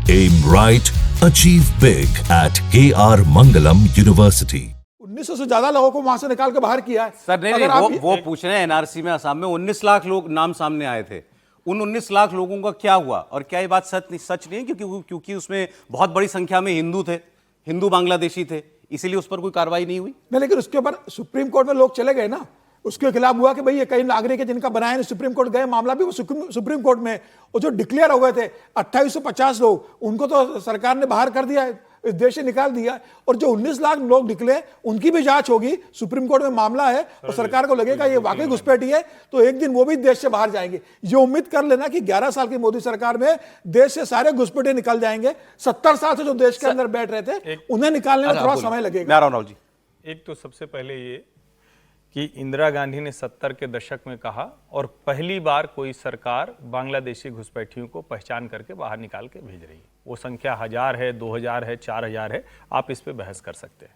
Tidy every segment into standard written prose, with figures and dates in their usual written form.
Aim right, achieve big at KR Mangalam University. 1900 से ज्यादा लोगों को वहां से निकाल के बाहर किया है। सर नहीं, अगर नहीं आप वो पूछ रहे हैं एनआरसी में असम में 19 लाख लोग नाम सामने आए थे। उन 19 लाख लोगों का क्या हुआ और क्या ये बात सच नहीं है क्योंकि उसमें बहुत बड़ी संख्या में हिंदू थे, हिंदू बांग्लादेशी थे, इसीलिए उस पर कोई कार्रवाई नहीं हुई? नहीं, लेकिन उसके ऊपर सुप्रीम कोर्ट में लोग चले गए ना, उसके खिलाफ हुआ कि भाई ये कई नागरिक है जिनका बनाया नहीं, सुप्रीम कोर्ट गए, मामला भी वो सुप्रीम कोर्ट में। और जो डिक्लेयर हो गए थे 2850 लोग, उनको तो सरकार ने बाहर कर दिया, इस देश से निकाल दिया। और जो 19 लाख लोग निकले उनकी भी जांच होगी, सुप्रीम कोर्ट में मामला है और सरकार को लगेगा ये वाकई घुसपैठी है तो एक दिन वो भी देश से बाहर जाएंगे। ये उम्मीद कर लेना कि 11 साल की मोदी सरकार में देश से सारे घुसपैठे निकल जाएंगे। 70 साल से जो देश के अंदर बैठ रहे थे उन्हें निकालने में थोड़ा समय लगेगा। राहुल जी, एक तो सबसे पहले ये कि इंदिरा गांधी ने 70 के दशक में कहा और पहली बार कोई सरकार बांग्लादेशी घुसपैठियों को पहचान करके बाहर निकाल के भेज रही है। वो संख्या 1000 है, 2000 है, 4000 है, आप इस पे बहस कर सकते हैं।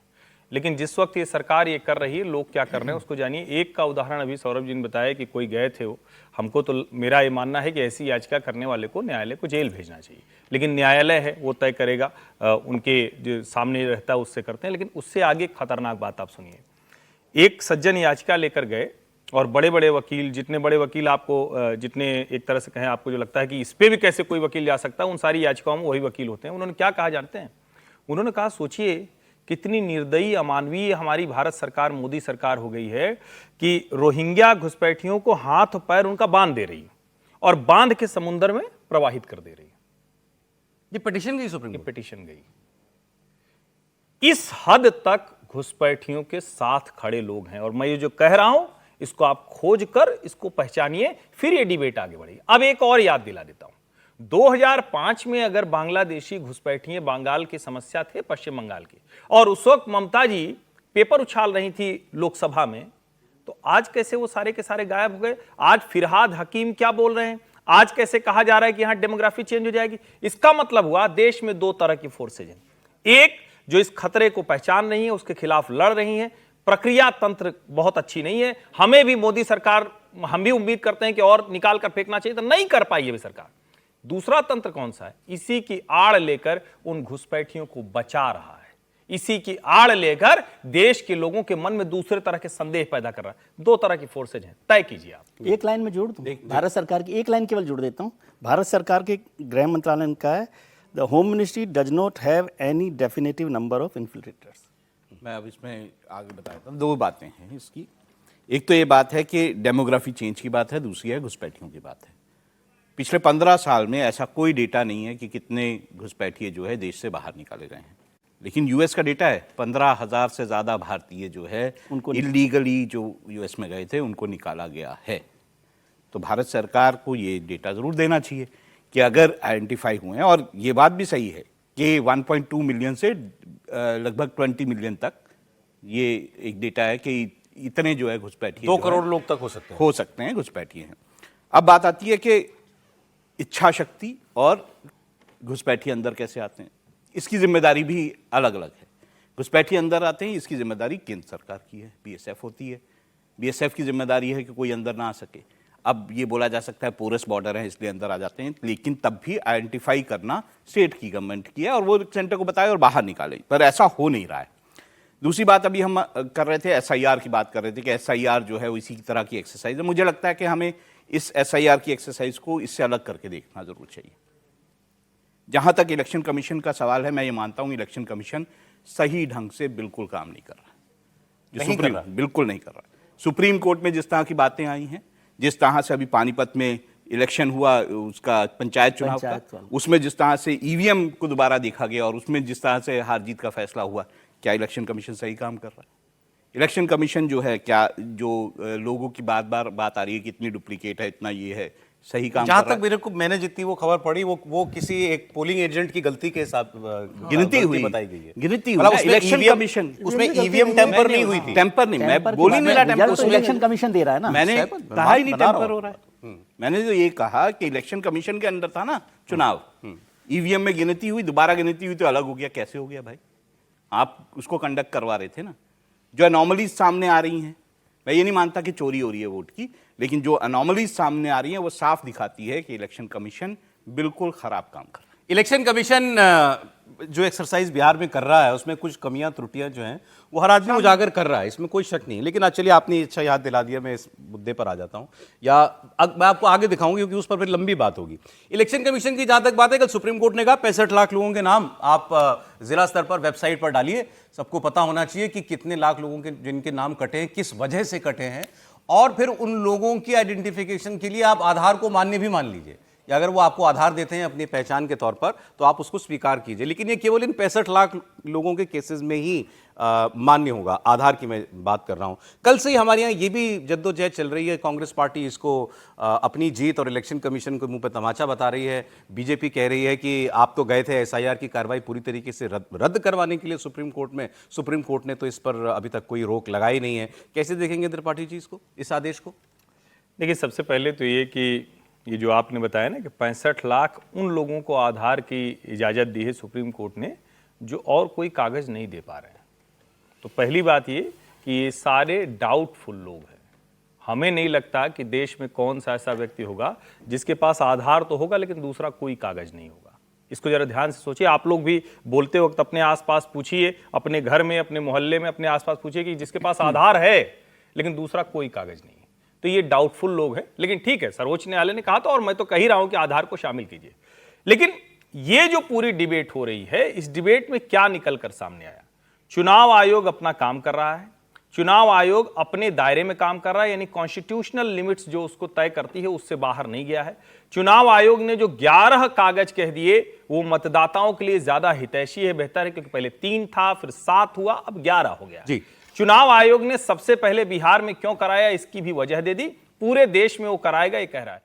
लेकिन जिस वक्त ये सरकार ये कर रही है, लोग क्या कर रहे हैं उसको जानिए। एक का उदाहरण अभी सौरभ जी ने बताया कि कोई गए थे वो, हमको तो मेरा ये मानना है कि ऐसी याचिका करने वाले को न्यायालय को जेल भेजना चाहिए, लेकिन न्यायालय है वो तय करेगा, उनके जो सामने रहता है उससे करते हैं। लेकिन उससे आगे खतरनाक बात आप सुनिए। एक सज्जन याचिका लेकर गए और बड़े बड़े वकील, जितने बड़े वकील आपको, जितने एक तरह से कहें आपको जो लगता है कि इस पे भी कैसे कोई वकील जा सकता है, उन सारी याचिकाओं में वही वकील होते हैं। उन्होंने क्या कहा जानते हैं? उन्होंने कहा सोचिए कितनी निर्दयी अमानवीय हमारी भारत सरकार, मोदी सरकार हो गई है कि रोहिंग्या घुसपैठियों को हाथ पैर उनका बांध दे रही है और बांध के समुद्र में प्रवाहित कर दे रही है। ये पिटीशन गई सुप्रीम कोर्ट? पिटीशन गई। इस हद तक घुसपैठियों के साथ खड़े लोग हैं। और मैं ये जो कह रहा हूं इसको आप खोज कर इसको पहचानिए, फिर ये डिबेट आगे बढ़ेगी। अब एक और याद दिला देता हूं, 2005 में अगर बांग्लादेशी घुसपैठिए बंगाल की समस्या थे, पश्चिम बंगाल की, और उस वक्त ममता जी पेपर उछाल रही थी लोकसभा में, तो आज कैसे वो सारे के सारे गायब हो गए? आज फिरहाद हकीम क्या बोल रहे हैं? आज कैसे कहा जा रहा है कि यहां डेमोग्राफी चेंज हो जाएगी? इसका मतलब हुआ देश में दो तरह की फोर्सेज हैं। एक जो इस खतरे को पहचान रही है, उसके खिलाफ लड़ रही है। प्रक्रिया तंत्र बहुत अच्छी नहीं है। हमें भी मोदी सरकार, हम भी उम्मीद करते हैं कि और निकाल कर फेंकना चाहिए, तो नहीं कर पाई है भी सरकार। दूसरा तंत्र कौन सा है? इसी की आड़ लेकर उन घुसपैठियों को बचा रहा है, इसी की आड़ लेकर देश के लोगों के मन में दूसरे तरह के संदेह पैदा कर रहा है। दो तरह की फोर्सेज हैं, तय कीजिए आप। एक लाइन में जोड़ दूं, भारत सरकार की एक लाइन केवल जोड़ देता हूं। भारत सरकार के गृह मंत्रालय का है, The Home Ministry does not have any definitive number of infiltrators. मैं अब इसमें आगे बताता हूँ। दो बातें हैं इसकी। एक तो ये बात है कि डेमोग्राफी चेंज की बात है, दूसरी है घुसपैठियों की बात है। पिछले 15 साल में ऐसा कोई डेटा नहीं है कि कितने घुसपैठिए जो है देश से बाहर निकाले गए हैं, लेकिन यूएस का डेटा है 15,000 से ज़्यादा भारतीय जो है उनको इलीगली जो यूएस में गए थे उनको निकाला गया है। तो भारत सरकार को ये डेटा ज़रूर देना चाहिए कि अगर आइडेंटिफाई हुए हैं, और ये बात भी सही है कि 1.2 मिलियन से लगभग 20 मिलियन तक ये एक डेटा है कि इतने जो है घुसपैठिए 2 करोड़ लोग तक हो सकते हैं घुसपैठिए हैं। अब बात आती है कि इच्छा शक्ति और घुसपैठिए अंदर कैसे आते हैं, इसकी जिम्मेदारी भी अलग अलग है। घुसपैठिए अंदर आते हैं, इसकी जिम्मेदारी केंद्र सरकार की है, बीएसएफ होती है। बीएसएफ की जिम्मेदारी है कि कोई अंदर ना आ सके। अब ये बोला जा सकता है पोरस बॉर्डर है इसलिए अंदर आ जाते हैं, लेकिन तब भी आइडेंटिफाई करना स्टेट की गवर्नमेंट की है और वो सेंटर को बताए और बाहर निकाले, पर ऐसा हो नहीं रहा है। दूसरी बात अभी हम कर रहे थे, एसआईआर की बात कर रहे थे कि एसआईआर जो है वो इसी तरह की एक्सरसाइज है। मुझे लगता है कि हमें इस एसआईआर की एक्सरसाइज को इससे अलग करके देखना जरूर चाहिए। जहां तक इलेक्शन कमीशन का सवाल है, मैं ये मानता हूं इलेक्शन कमीशन सही ढंग से बिल्कुल काम नहीं कर रहा, बिल्कुल नहीं कर रहा। सुप्रीम कोर्ट में जिस तरह की बातें आई हैं, जिस तरह से अभी पानीपत में इलेक्शन हुआ, उसका पंचायत चुनाव का, उसमें जिस तरह से ईवीएम को दोबारा देखा गया और उसमें जिस तरह से हार जीत का फैसला हुआ, क्या इलेक्शन कमीशन सही काम कर रहा है? इलेक्शन कमीशन जो है, क्या जो लोगों की बात आ रही है कि इतनी डुप्लीकेट है, इतना ये है, सही काम जहां तक मैंने जितनी वो खबर पढ़ी, वो किसी एक पोलिंग एजेंट की गलती के साथ गिनती हुई, बताई गई है। गिनती हुई। इलेक्शन कमीशन उसमें ईवीएम टेम्पर नहीं हुई थी। टेम्पर नहीं, मैं बोल ही नहीं रहा टेम्पर, तो इलेक्शन कमीशन दे रहा है ना। मैंने कहा ही नहीं टेम्पर हो रहा है। मैंने तो ये कहा कि इलेक्शन कमीशन के अंदर था ना चुनाव, ईवीएम में गिनती हुई, दोबारा गिनती हुई तो अलग हो गया। कैसे हो गया भाई? आप उसको कंडक्ट करवा रहे थे ना। जो अनॉमलीज सामने आ रही हैं, मैं ये नहीं मानता कि चोरी हो रही है वोट की, लेकिन जो अनॉमलीज सामने आ रही हैं वो साफ दिखाती है कि इलेक्शन कमीशन बिल्कुल खराब काम कर रहा है। इलेक्शन कमीशन जो एक्सरसाइज बिहार में कर रहा है उसमें कुछ कमियां त्रुटियां जो हैं वो हर आदमी उजागर कर रहा है, इसमें कोई शक नहीं। लेकिन आज चलिए आपने अच्छा याद दिला दिया, मैं इस मुद्दे पर आ जाता हूं, या मैं आपको आगे दिखाऊंगी क्योंकि उस पर फिर लंबी बात होगी। इलेक्शन कमीशन की जहां तक बात है, कल सुप्रीम कोर्ट ने कहा 65 लाख लोगों के नाम आप जिला स्तर पर वेबसाइट पर डालिए, सबको पता होना चाहिए कि कितने लाख लोगों के जिनके नाम कटे हैं, किस वजह से कटे हैं, और फिर उन लोगों की आइडेंटिफिकेशन के लिए आप आधार को मान्य भी मान लीजिए, या अगर वो आपको आधार देते हैं अपनी पहचान के तौर पर तो आप उसको स्वीकार कीजिए। लेकिन ये केवल इन 65 लाख लोगों के केसेस में ही मान्य होगा, आधार की मैं बात कर रहा हूं। कल से ही हमारे यहाँ ये भी जद्दोजहद चल रही है, कांग्रेस पार्टी इसको अपनी जीत और इलेक्शन कमीशन के मुंह पे तमाचा बता रही है। बीजेपी कह रही है कि आप तो गए थे एसआईआर की कार्रवाई पूरी तरीके से रद्द करवाने के लिए सुप्रीम कोर्ट में, सुप्रीम कोर्ट ने तो इस पर अभी तक कोई रोक लगाई नहीं है। कैसे देखेंगे त्रिपाठी जी इसको, इस आदेश को? देखिए, सबसे पहले तो ये कि ये जो आपने बताया ना कि 65 लाख उन लोगों को आधार की इजाज़त दी है सुप्रीम कोर्ट ने जो और कोई कागज़ नहीं दे पा रहे हैं। तो पहली बात ये कि ये सारे डाउटफुल लोग हैं। हमें नहीं लगता कि देश में कौन सा ऐसा व्यक्ति होगा जिसके पास आधार तो होगा लेकिन दूसरा कोई कागज़ नहीं होगा। इसको जरा ध्यान से सोचिए। आप लोग भी बोलते वक्त अपने आसपास पूछिए, अपने घर में, अपने मोहल्ले में, अपने आसपास पूछिए कि जिसके पास आधार है लेकिन दूसरा कोई कागज़ नहीं है, तो ये डाउटफुल लोग हैं। लेकिन ठीक है, सर्वोच्च न्यायालय ने कहा था और मैं तो कह ही रहा हूं कि आधार को शामिल कीजिए। लेकिन ये जो पूरी डिबेट हो रही है, इस डिबेट में क्या निकल कर सामने आया? चुनाव आयोग अपना काम कर रहा है, चुनाव आयोग अपने दायरे में काम कर रहा है, यानी कॉन्स्टिट्यूशनल लिमिट्स जो उसको तय करती है उससे बाहर नहीं गया है। चुनाव आयोग ने जो 11 कागज कह दिए वो मतदाताओं के लिए ज्यादा हितैषी है, बेहतर है, क्योंकि पहले 3 था, फिर 7 हुआ, अब 11 हो गया जी। चुनाव आयोग ने सबसे पहले बिहार में क्यों कराया इसकी भी वजह दे दी, पूरे देश में वो कराएगा ये कह रहा है।